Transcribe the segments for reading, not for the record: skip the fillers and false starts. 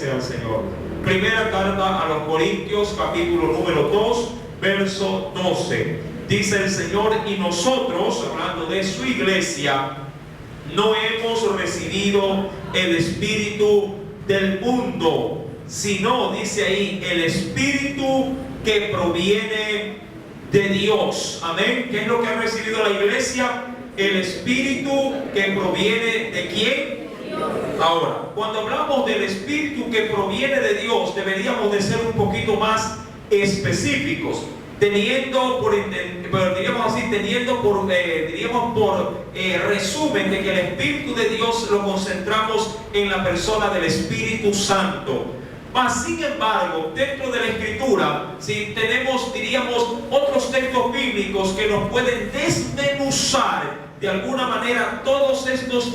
sea el Señor. Primera carta a los Corintios, capítulo número 2, verso 12. Dice el Señor: y nosotros, hablando de su iglesia, no hemos recibido el espíritu del mundo, sino, dice ahí, el espíritu que proviene de Dios. Amén. ¿Qué es lo que ha recibido la iglesia? El espíritu que proviene de ¿quién? Dios. Ahora, cuando hablamos del espíritu que proviene de Dios, deberíamos de ser un poquito más específicos, teniendo por resumen de que el Espíritu de Dios lo concentramos en la persona del Espíritu Santo. Mas, sin embargo, dentro de la Escritura, si tenemos, otros textos bíblicos que nos pueden desmenuzar de alguna manera todos estos,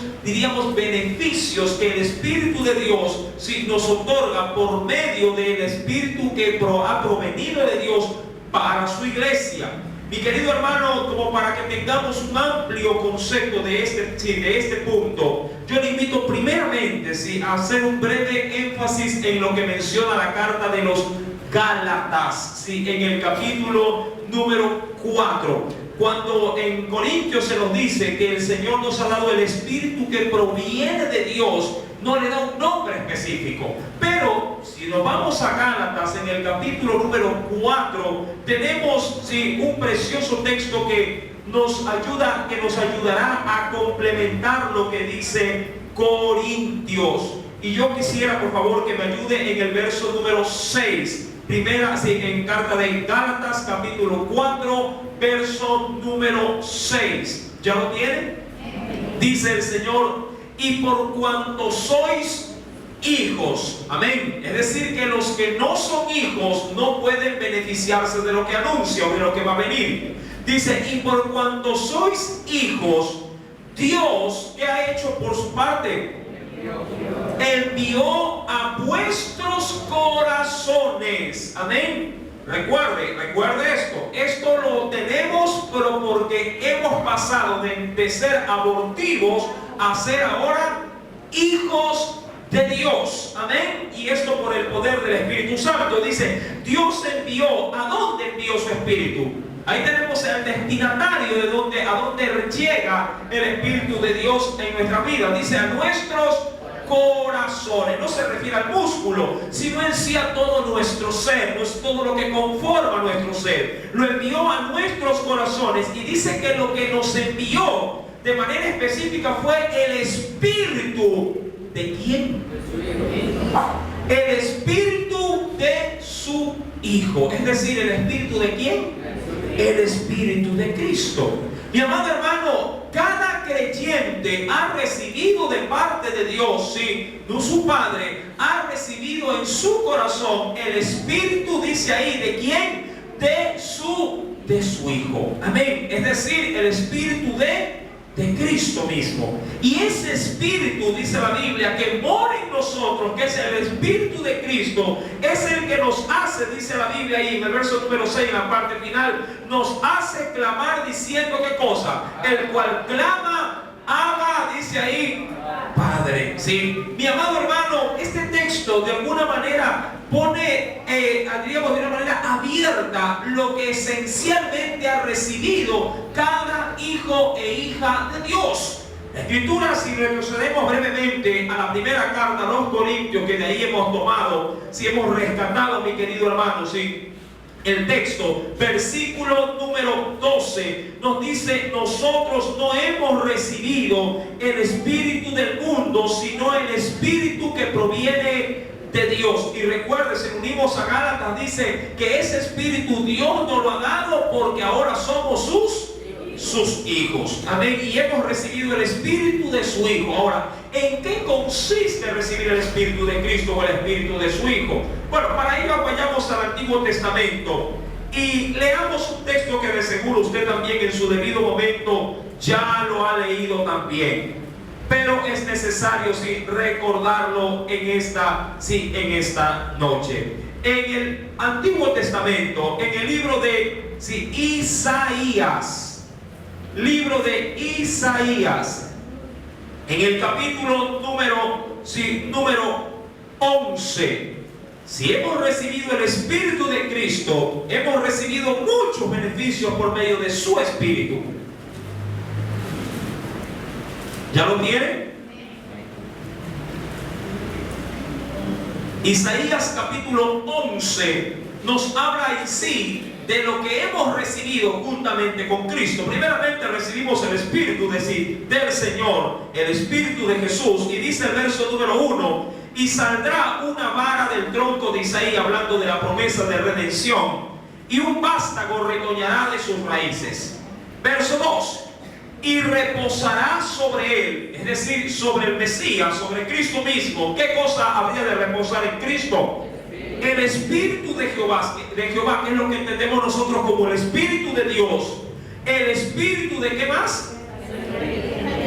beneficios que el Espíritu de Dios nos otorga por medio del Espíritu que ha provenido de Dios para su iglesia. Mi querido hermano, como para que tengamos un amplio concepto de este punto, yo le invito primeramente a hacer un breve énfasis en lo que menciona la carta de los Gálatas, en el capítulo número 4. Cuando en Corintios se nos dice que el Señor nos ha dado el Espíritu que proviene de Dios, no le da un nombre específico. Pero si nos vamos a Gálatas, en el capítulo número 4, tenemos un precioso texto que nos ayudará a complementar lo que dice Corintios. Y yo quisiera, por favor, que me ayude en el verso número 6. En carta de Gálatas, capítulo 4, verso número 6. ¿Ya lo tienen? Dice el Señor: y por cuanto sois hijos, amén. Es decir, que los que no son hijos no pueden beneficiarse de lo que anuncia o de lo que va a venir. Dice: y por cuanto sois hijos, Dios, ¿qué ha hecho por su parte? Envió a vuestros corazones, amén. Recuerde esto. Esto lo tenemos, pero porque hemos pasado de ser abortivos a ser ahora hijos de Dios, amén. Y esto por el poder del Espíritu Santo. Dice: Dios envió. ¿A dónde envió su Espíritu? Ahí tenemos el destinatario de a dónde llega el Espíritu de Dios en nuestra vida. Dice: a nuestros corazones. No se refiere al músculo, sino en sí a todo nuestro ser. No es todo lo que conforma nuestro ser. Lo envió a nuestros corazones. Y dice que lo que nos envió de manera específica fue el Espíritu. ¿De quién? El Espíritu de su Hijo. Es decir, ¿el Espíritu de quién? El Espíritu de Cristo. Mi amado hermano, cada creyente ha recibido de parte de Dios, de su Padre, ha recibido en su corazón el Espíritu, dice ahí, ¿de quién? De su Hijo. Amén. Es decir, el Espíritu de Cristo mismo. Y ese Espíritu, dice la Biblia, que mora en nosotros, que es el Espíritu de Cristo, es el que nos hace, dice la Biblia ahí en el verso número 6, en la parte final, nos hace clamar diciendo ¿qué cosa? El cual clama, Abba, dice ahí, Padre. Mi amado hermano, este texto de alguna manera pone, diríamos de una manera abierta, lo que esencialmente ha recibido cada hijo e hija de Dios. La Escritura, si retrocedemos brevemente a la primera carta a los Corintios, que de ahí hemos tomado, si hemos rescatado, mi querido hermano, el texto, versículo número 12, nos dice: nosotros no hemos recibido el espíritu del mundo, sino el espíritu que proviene de Dios. Y recuerde, si unimos a Gálatas, dice que ese espíritu Dios nos lo ha dado porque ahora somos sus hijos. Amén. Y hemos recibido el espíritu de su Hijo. Ahora, ¿en qué consiste recibir el Espíritu de Cristo o el Espíritu de su Hijo? Bueno, para ello vayamos al Antiguo Testamento y leamos un texto que de seguro usted también en su debido momento ya lo ha leído también. Pero es necesario recordarlo en esta noche. En el Antiguo Testamento, en el libro de Isaías. Libro de Isaías, en el capítulo número 11. Si hemos recibido el Espíritu de Cristo, hemos recibido muchos beneficios por medio de su Espíritu. ¿Ya lo tienen? Isaías capítulo 11 nos habla en sí de lo que hemos recibido juntamente con Cristo. Primeramente recibimos el Espíritu del Señor, el Espíritu de Jesús, y dice el verso número 1: y saldrá una vara del tronco de Isaí, hablando de la promesa de redención, y un vástago retoñará de sus raíces. Verso 2: y reposará sobre él, es decir, sobre el Mesías, sobre Cristo mismo. ¿Qué cosa habría de reposar en Cristo? El Espíritu de Jehová, que es lo que entendemos nosotros como el Espíritu de Dios. El Espíritu de ¿qué más?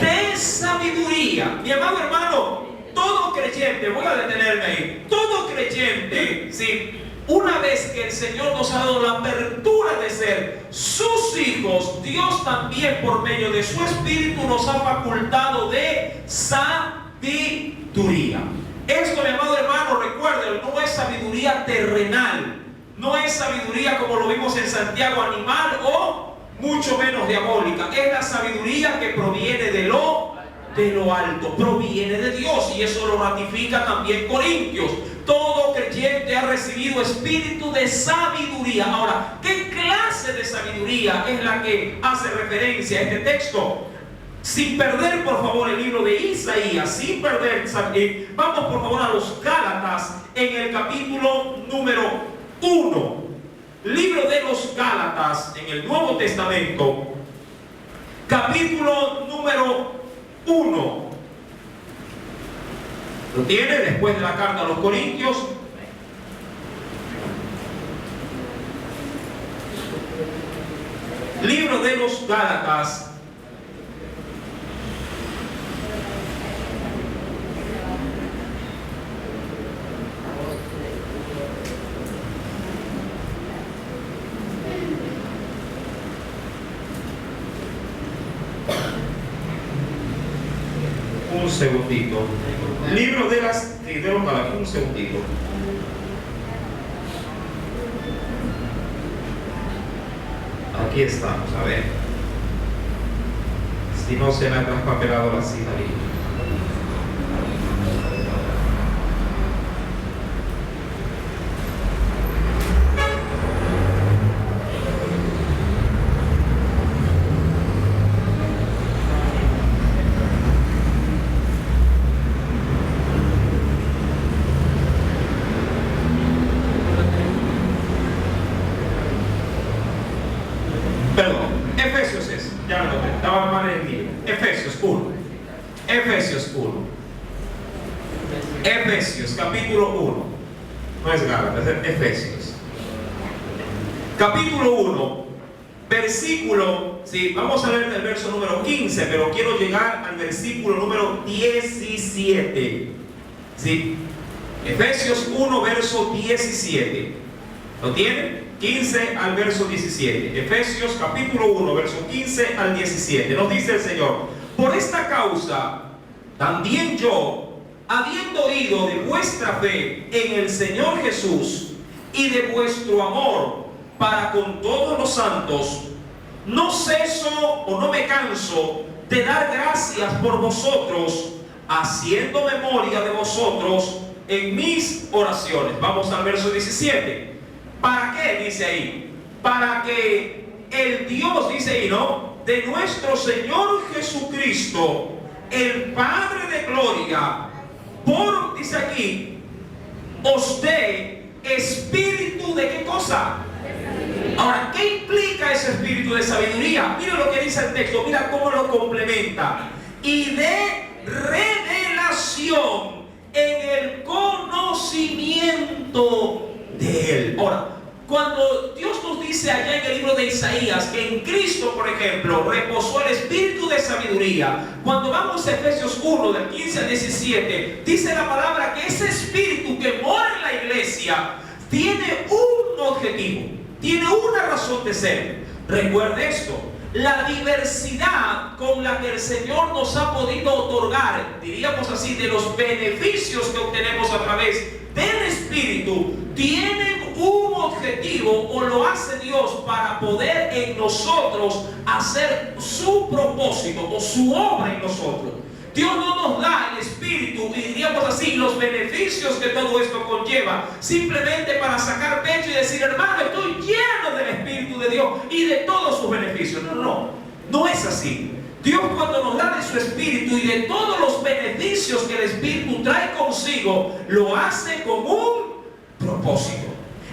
De sabiduría. Mi amado hermano, todo creyente, voy a detenerme ahí, todo creyente, ¿sí?, una vez que el Señor nos ha dado la apertura de ser sus hijos, Dios también por medio de su Espíritu nos ha facultado de sabiduría. Esto, mi amado hermano, recuerden, no es sabiduría terrenal, no es sabiduría como lo vimos en Santiago, animal o mucho menos diabólica. Es la sabiduría que proviene de lo alto, proviene de Dios, y eso lo ratifica también Corintios. Todo creyente ha recibido espíritu de sabiduría. Ahora, ¿qué clase de sabiduría es la que hace referencia a este texto? Sin perder, por favor, el libro de Isaías, sin perder, vamos por favor a los Gálatas en el capítulo número 1. Libro de los Gálatas en el Nuevo Testamento, capítulo número 1. ¿Lo tiene? Después de la carta a los Corintios. Libro de los Gálatas. Un segundito. Libro de los Gálatas, un segundito. Aquí estamos, a ver. Si no se me ha traspapelado la cita ahí. Perdón, Efesios es, ya lo noté, estaba mal en el libro. Efesios 1. Efesios 1. Efesios capítulo 1. No es Gálatas, es Efesios. Capítulo 1, versículo, sí, vamos a leer el verso número 15, pero quiero llegar al versículo número 17. ¿Sí? Efesios 1, verso 17. ¿Lo tienen? 15 al verso 17. Efesios capítulo 1, verso 15 al 17. Nos dice el Señor: por esta causa, también yo, habiendo oído de vuestra fe en el Señor Jesús y de vuestro amor para con todos los santos, no ceso o no me canso de dar gracias por vosotros, haciendo memoria de vosotros en mis oraciones. Vamos al verso 17. ¿Para qué? Dice ahí. Para que el Dios, dice ahí, ¿no?, de nuestro Señor Jesucristo, el Padre de gloria, dice aquí, os dé espíritu de ¿qué cosa? Ahora, ¿qué implica ese espíritu de sabiduría? Mira lo que dice el texto, mira cómo lo complementa. Y de revelación en el conocimiento de Él. Ahora, cuando Dios nos dice allá en el libro de Isaías que en Cristo, por ejemplo, reposó el espíritu de sabiduría, cuando vamos a Efesios 1 del 15 al 17, dice la palabra que ese espíritu que mora en la iglesia tiene un objetivo, tiene una razón de ser. Recuerde esto: la diversidad con la que el Señor nos ha podido otorgar, diríamos así, de los beneficios que obtenemos a través del Espíritu, tienen un objetivo, o lo hace Dios para poder en nosotros hacer su propósito o su obra en nosotros. Dios no nos da el Espíritu y diríamos así, los beneficios que todo esto conlleva, simplemente para sacar pecho y decir, hermano, estoy lleno del Espíritu de Dios y de todos sus beneficios. No es así. Dios, cuando nos da de su Espíritu y de todos los beneficios que el Espíritu trae consigo, lo hace con un propósito.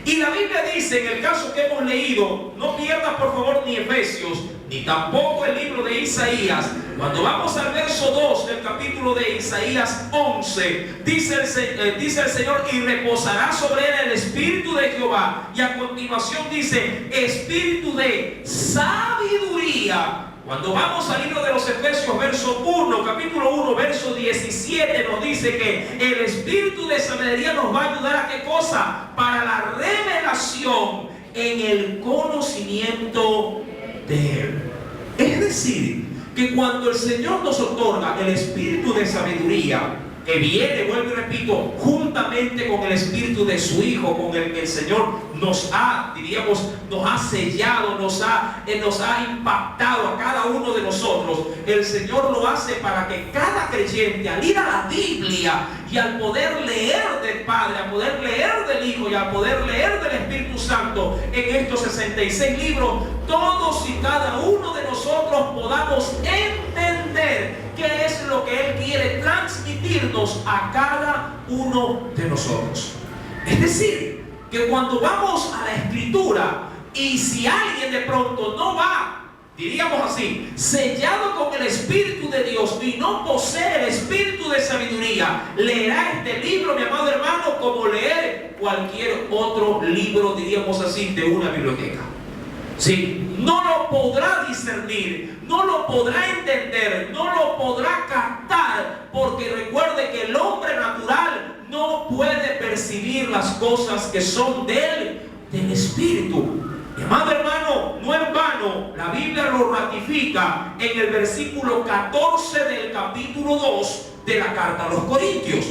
Y la Biblia dice, en el caso que hemos leído, no pierdas por favor ni Efesios, ni tampoco el libro de Isaías. Cuando vamos al verso 2 del capítulo de Isaías 11, dice el Señor, y reposará sobre él el Espíritu de Jehová. Y a continuación dice, Espíritu de sabiduría. Cuando vamos al libro de los Efesios, capítulo 1, verso 17, nos dice que el Espíritu de sabiduría nos va a ayudar a ¿qué cosa? Para la revelación en el conocimiento de Él. Es decir, que cuando el Señor nos otorga el Espíritu de sabiduría, que viene, vuelvo y repito, juntamente con el Espíritu de su Hijo, con el que el Señor nos ha sellado, nos ha impactado a cada uno de nosotros. El Señor lo hace para que cada creyente, al ir a la Biblia y al poder leer del Padre, al poder leer del Hijo y al poder leer del Espíritu Santo en estos 66 libros, todos y cada uno de nosotros podamos entender qué es lo que Él quiere transmitirnos a cada uno de nosotros. Es decir, que cuando vamos a la Escritura, y si alguien de pronto no va, diríamos así, sellado con el Espíritu de Dios y no posee el Espíritu de sabiduría, leerá este libro, mi amado hermano, como leer cualquier otro libro, diríamos así, de una biblioteca. Sí, no lo podrá discernir, no lo podrá entender, no lo podrá captar, porque recuerde que el hombre natural no puede percibir las cosas que son del Espíritu. Mi amado hermano, no en vano, la Biblia lo ratifica en el versículo 14 del capítulo 2 de la carta a los Corintios.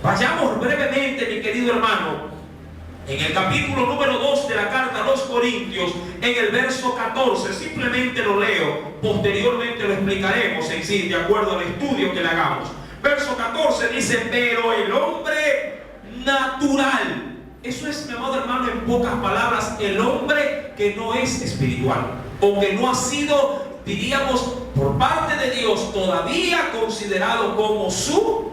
Vayamos brevemente, mi querido hermano, en el capítulo número 2 de la carta a los Corintios, en el verso 14, simplemente lo leo, posteriormente lo explicaremos en sí, de acuerdo al estudio que le hagamos. Verso 14 dice, pero el hombre natural, eso es, mi amado hermano, en pocas palabras, el hombre que no es espiritual, o que no ha sido, diríamos, por parte de Dios todavía considerado como su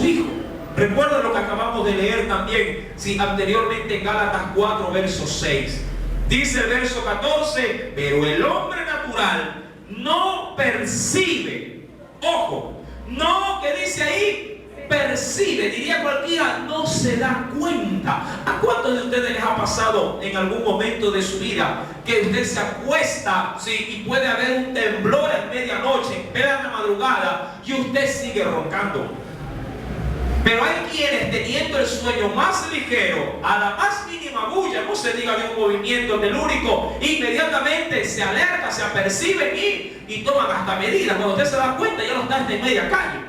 hijo. Recuerda lo que acabamos de leer también, sí, anteriormente en Gálatas 4, verso 6. Dice el verso 14, pero el hombre natural no percibe. Ojo, no, que dice ahí, percibe, diría cualquiera, no se da cuenta. ¿A cuántos de ustedes les ha pasado en algún momento de su vida que usted se acuesta, sí, y puede haber un temblor en medianoche, en plena madrugada, y usted sigue roncando? Pero hay quienes, teniendo el sueño más ligero, a la más mínima bulla, no se diga de un movimiento telúrico, inmediatamente se alerta, se aperciben y toman hasta medidas. Cuando usted se da cuenta, ya no está en media calle,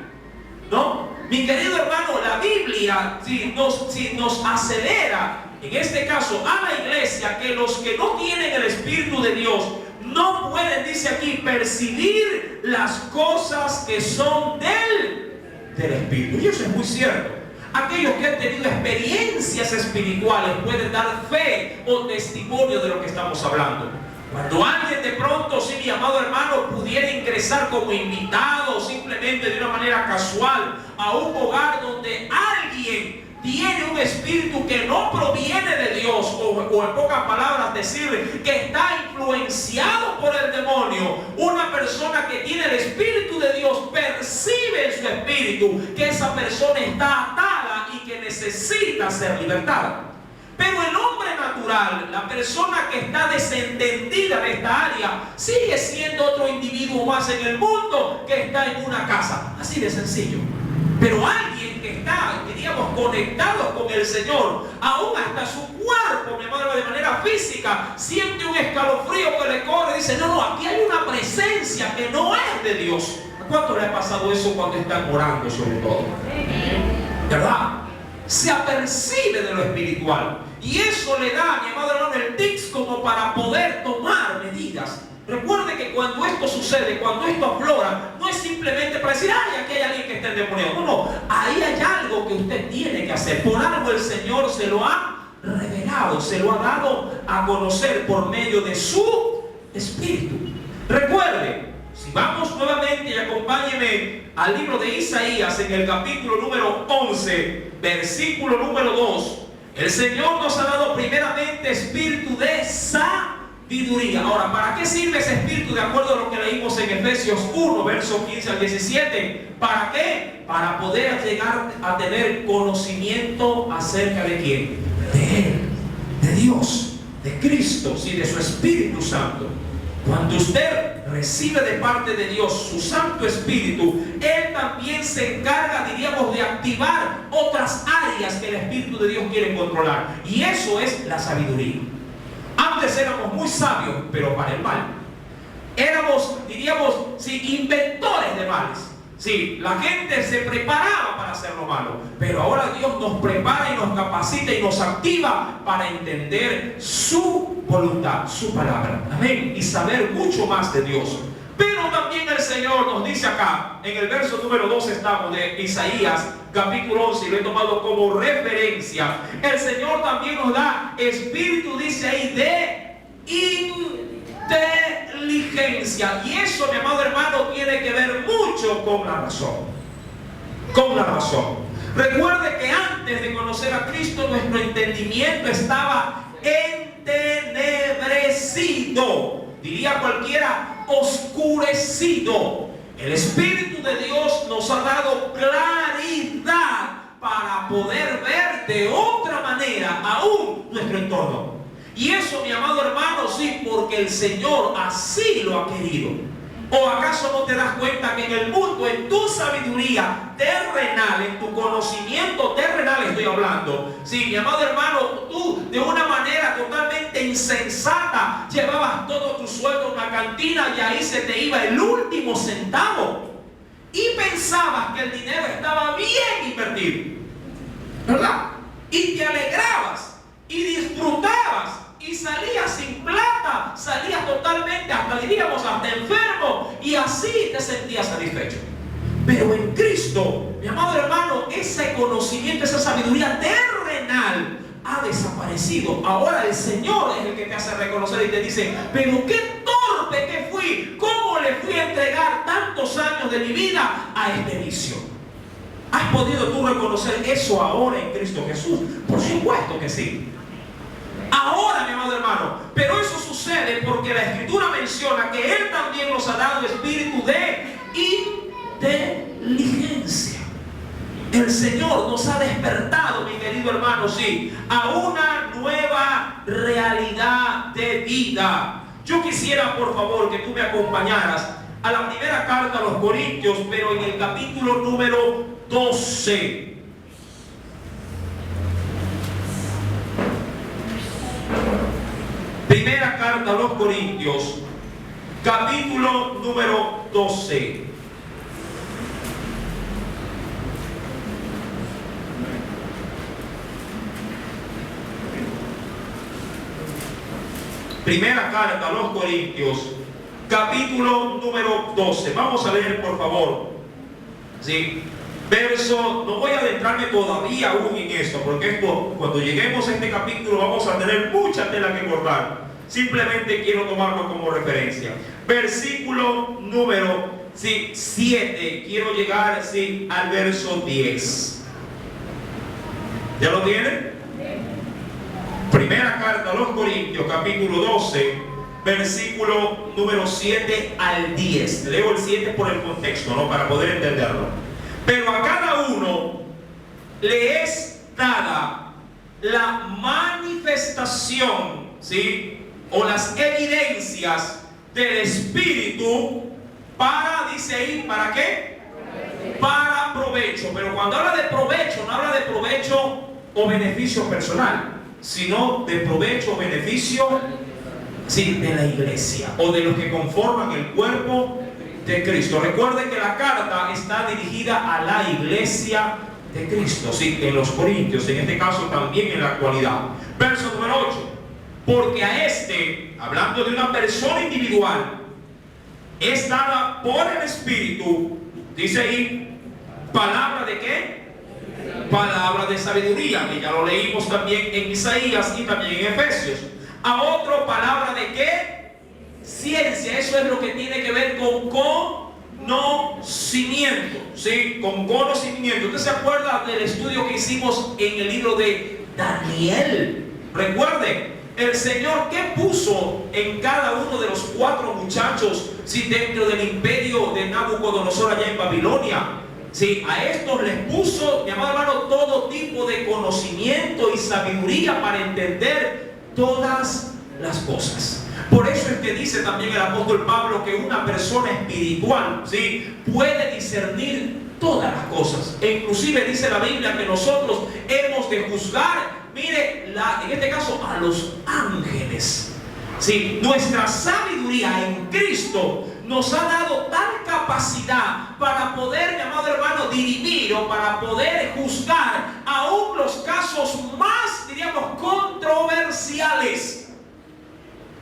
¿no? Mi querido hermano, la Biblia nos acelera, en este caso a la iglesia, que los que no tienen el Espíritu de Dios no pueden, dice aquí, percibir las cosas que son del Espíritu. Y eso es muy cierto. Aquellos que han tenido experiencias espirituales pueden dar fe o testimonio de lo que estamos hablando. Cuando alguien de pronto, sí, mi amado hermano, pudiera ingresar como invitado, simplemente de una manera casual, a un hogar donde alguien tiene un espíritu que no proviene de Dios, o en pocas palabras decir que está influenciado por el demonio, una persona que tiene el Espíritu de Dios percibe en su espíritu que esa persona está atada y que necesita ser libertada. Pero el hombre natural, la persona que está desentendida de esta área, sigue siendo otro individuo más en el mundo que está en una casa, así de sencillo. Pero alguien que está, diríamos, conectados con el Señor, aún hasta su cuerpo, mi amado, de manera física, siente un escalofrío que le corre, dice, no, aquí hay una presencia que no es de Dios. ¿A cuánto le ha pasado eso cuando están orando, sobre todo? ¿Verdad? Se apercibe de lo espiritual. Y eso le da, mi amado hermano, el tics como para poder tomar medidas. Recuerde que cuando esto sucede, cuando esto aflora, no es simplemente para decir, ay, aquí hay alguien que está endemoniado. No, ahí hay algo que usted tiene que hacer. Por algo el Señor se lo ha revelado, se lo ha dado a conocer por medio de su Espíritu. Recuerde, si vamos nuevamente y acompáñeme al libro de Isaías en el capítulo número 11, versículo número 2, el Señor nos ha dado primeramente espíritu de sabiduría. Ahora, ¿para qué sirve ese espíritu? De acuerdo a lo que leímos en Efesios 1, versos 15 al 17. ¿Para qué? Para poder llegar a tener conocimiento acerca de quién. De Él, de Dios, de Cristo, sí, de su Espíritu Santo. Cuando usted recibe de parte de Dios su Santo Espíritu, Él también se encarga, diríamos, de activar otras áreas que el Espíritu de Dios quiere controlar. Y eso es la sabiduría. Antes éramos muy sabios, pero para el mal. Éramos, diríamos, sí, inventores de males. Sí, la gente se preparaba para hacer lo malo, pero ahora Dios nos prepara y nos capacita y nos activa para entender su voluntad, su palabra. Amén. Y saber mucho más de Dios. Pero también el Señor nos dice acá, en el verso número 2 estamos de Isaías, capítulo 11, y lo he tomado como referencia. El Señor también nos da espíritu, dice ahí, de inteligencia. Y eso, mi amado hermano, tiene que ver mucho con la razón. Con la razón. Recuerde que antes de conocer a Cristo, nuestro entendimiento estaba entenebrecido. Diría cualquiera, oscurecido. El Espíritu de Dios nos ha dado claridad para poder ver de otra manera aún nuestro entorno. Y eso, mi amado hermano, sí, porque el Señor así lo ha querido. ¿O acaso no te das cuenta que en el mundo, en tu sabiduría terrenal, en tu conocimiento terrenal estoy hablando? Sí, mi amado hermano, tú de una manera totalmente insensata llevabas todo tu sueldo a una cantina y ahí se te iba el último centavo. Y pensabas que el dinero estaba bien invertido, ¿verdad? Y te alegrabas y disfrutabas. Y salías sin plata, salías totalmente, hasta diríamos, hasta enfermo, y así te sentías satisfecho. Pero en Cristo, mi amado hermano, ese conocimiento, esa sabiduría terrenal ha desaparecido. Ahora el Señor es el que te hace reconocer y te dice, pero qué torpe que fui, cómo le fui a entregar tantos años de mi vida a este vicio. ¿Has podido tú reconocer eso ahora en Cristo Jesús? Por supuesto que sí. Ahora, mi amado hermano, pero eso sucede porque la Escritura menciona que Él también nos ha dado espíritu de inteligencia. El Señor nos ha despertado, mi querido hermano, sí, a una nueva realidad de vida. Yo quisiera, por favor, que tú me acompañaras a la primera carta a los Corintios, pero en el capítulo número 12. Primera carta a los Corintios, capítulo número 12. Primera carta a los Corintios, capítulo número 12. Vamos a leer, por favor. ¿Sí? Verso, no voy a adentrarme todavía aún en esto, porque esto, cuando lleguemos a este capítulo vamos a tener mucha tela que cortar. Simplemente quiero tomarlo como referencia. Versículo número 7. Quiero llegar al verso 10. ¿Ya lo tienen? Primera carta a los Corintios, capítulo 12, versículo número 7 al 10. Leo el 7 por el contexto, ¿no? Para poder entenderlo. Pero a cada uno le es dada la manifestación, ¿sí? O las evidencias del Espíritu para, dice ahí, ¿para qué? para provecho. Pero cuando habla de provecho, no habla de provecho o beneficio personal, sino de provecho o beneficio, sí, de la iglesia o de los que conforman el cuerpo de Cristo. Recuerden que la carta está dirigida a la iglesia de Cristo, sí, en los Corintios, en este caso también en la actualidad. Verso número 8. Porque a este, hablando de una persona individual, es dada por el Espíritu, dice ahí, palabra de ¿qué? Palabra de sabiduría, que ya lo leímos también en Isaías y también en Efesios. A otro, palabra de ¿qué? Ciencia. Eso es lo que tiene que ver con conocimiento, ¿sí? Con conocimiento. ¿Usted se acuerda del estudio que hicimos en el libro de Daniel? Recuerden, el Señor, ¿qué puso en cada uno de los 4 muchachos, sí, dentro del imperio de Nabucodonosor allá en Babilonia? Sí, a estos les puso, mi amado hermano, todo tipo de conocimiento y sabiduría para entender todas las cosas. Por eso es que dice también el apóstol Pablo que una persona espiritual, ¿sí?, puede discernir todas las cosas. E inclusive dice la Biblia que nosotros hemos de juzgar, mire, en este caso, a los ángeles. Sí, nuestra sabiduría en Cristo nos ha dado tal capacidad para poder, mi amado hermano, dirimir o para poder juzgar aún los casos más, diríamos, controversiales.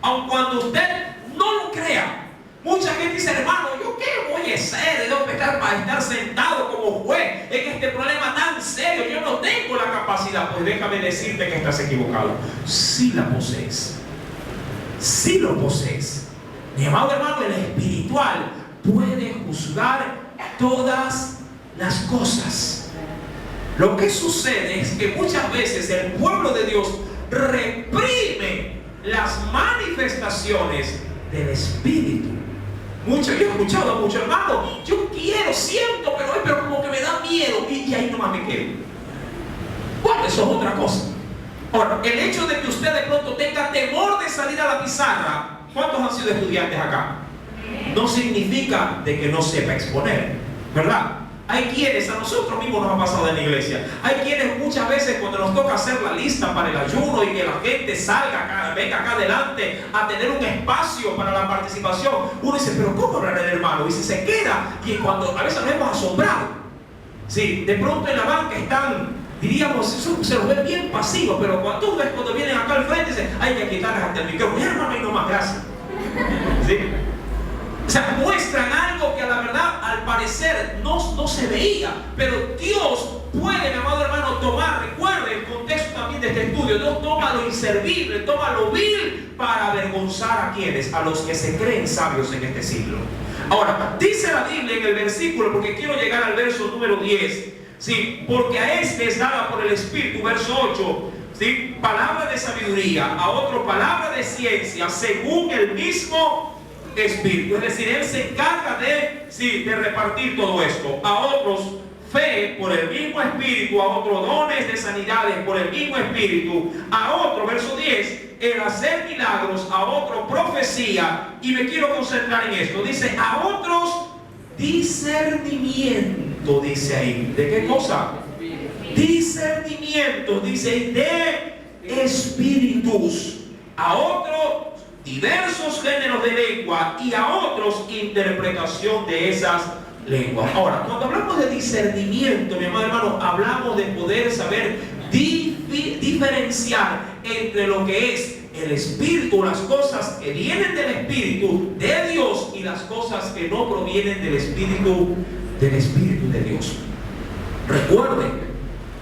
Aun cuando usted no lo crea, mucha gente dice, hermano, ¿yo qué voy a hacer? ¿Debo para estar sentado como juez en este problema tan serio? Yo no tengo la capacidad. Pues déjame decirte que estás equivocado. Sí la posees. Sí lo posees. Mi amado hermano, el espiritual puede juzgar todas las cosas. Lo que sucede es que muchas veces el pueblo de Dios reprime las manifestaciones del Espíritu. Yo he escuchado a muchos hermanos, yo quiero, siento, pero como que me da miedo y ahí nomás me quedo. Bueno, eso es otra cosa. Ahora, el hecho de que usted de pronto tenga temor de salir a la pizarra, ¿cuántos han sido estudiantes acá? No significa de que no sepa exponer, ¿verdad? Hay quienes, a nosotros mismos nos ha pasado en la iglesia, hay quienes muchas veces cuando nos toca hacer la lista para el ayuno y que la gente salga acá, venga acá adelante a tener un espacio para la participación, uno dice, pero ¿cómo hablar el hermano? Y se queda, y cuando a veces nos hemos asombrado, sí, de pronto en la banca están, diríamos, se los ve bien pasivos, pero cuando tú ves cuando vienen acá al frente, dicen, hay que quitarles hasta el micrófono, ya hermano, y no más, gracias. ¿Sí? O sea, muestran algo que a la verdad al parecer no se veía, pero Dios puede, mi amado hermano, tomar, recuerde el contexto también de este estudio, Dios toma lo inservible, toma lo vil para avergonzar a quienes, a los que se creen sabios en este siglo. Ahora, dice la Biblia en el versículo, porque quiero llegar al verso número 10, sí, porque a este es dada por el Espíritu, verso 8, ¿sí?, palabra de sabiduría, a otro palabra de ciencia, según el mismo Espíritu. Es decir, Él se encarga de repartir todo esto. A otros fe por el mismo Espíritu, a otros dones de sanidades por el mismo Espíritu, a otro, verso 10, el hacer milagros, a otro profecía, y me quiero concentrar en esto, dice, a otros discernimiento, dice ahí. ¿De qué cosa? Discernimiento, dice ahí, de espíritus, a otro diversos géneros de lengua y a otros interpretación de esas lenguas. Ahora, cuando hablamos de discernimiento, mi amado hermano, hablamos de poder saber diferenciar entre lo que es el Espíritu, las cosas que vienen del Espíritu de Dios y las cosas que no provienen del Espíritu de Dios. Recuerden,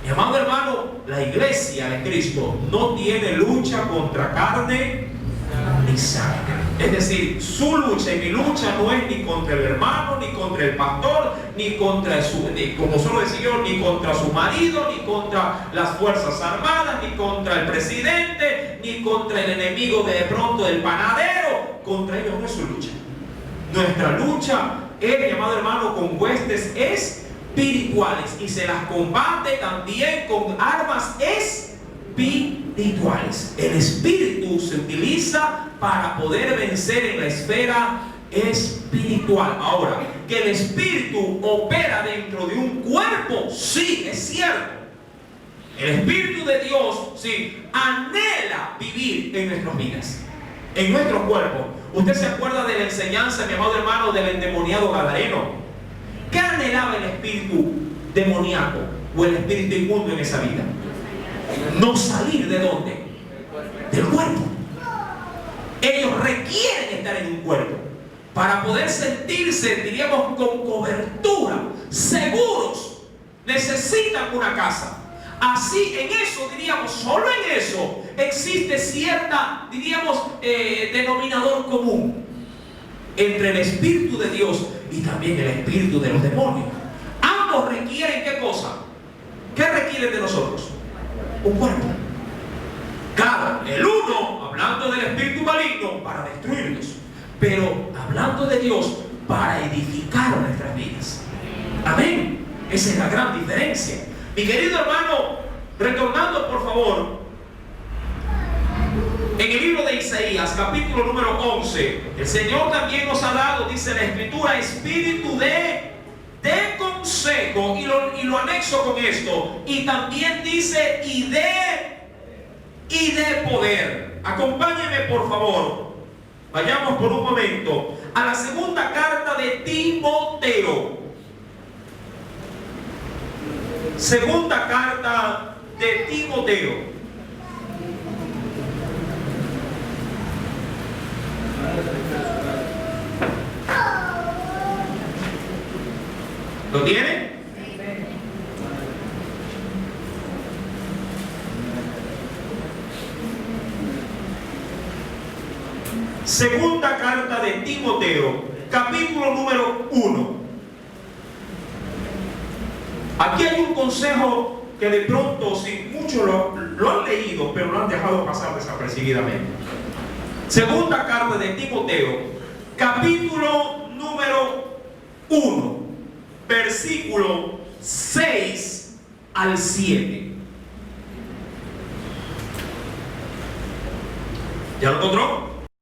mi amado hermano, la iglesia de Cristo no tiene lucha contra carne ni sangre. Es decir, su lucha y mi lucha no es ni contra el hermano, ni contra el pastor, ni contra como solo decía yo, ni contra su marido, ni contra las fuerzas armadas, ni contra el presidente, ni contra el enemigo de pronto del panadero. Contra ellos no es su lucha. Nuestra lucha es, mi amado hermano, con huestes espirituales, y se las combate también con armas espirituales. El espíritu se utiliza para poder vencer en la esfera espiritual. Ahora, que el Espíritu opera dentro de un cuerpo? Sí, es cierto. El Espíritu de Dios, sí, anhela vivir en nuestras vidas, en nuestro cuerpo. Usted se acuerda de la enseñanza, mi amado hermano, del endemoniado gadareno. ¿Qué anhelaba el espíritu demoníaco o el espíritu inmundo en esa vida? No salir ¿de dónde? Del cuerpo. Ellos requieren estar en un cuerpo para poder sentirse, diríamos, con cobertura, seguros. Necesitan una casa. Así, en eso, diríamos, solo en eso existe cierta, diríamos, denominador común entre el Espíritu de Dios y también el espíritu de los demonios. Ambos requieren, ¿qué cosa? ¿Qué requieren de nosotros? Un cuerpo. Claro, el uno, hablando del espíritu maligno, para destruirnos, pero hablando de Dios, para edificar nuestras vidas. Amén. Esa es la gran diferencia. Mi querido hermano, retornando por favor, en el libro de Isaías, capítulo número 11, el Señor también nos ha dado, dice la Escritura, espíritu de consejo, y lo anexo con esto, y también dice, y de poder. Acompáñenme por favor, vayamos por un momento a la segunda carta de Timoteo. Segunda carta de Timoteo. ¿Lo tiene? Segunda carta de Timoteo, capítulo número 1. Aquí hay un consejo que de pronto, si muchos lo han leído, pero lo han dejado pasar desapercibidamente. Segunda carta de Timoteo, capítulo número 1, versículo 6 al 7. ¿Ya lo encontró?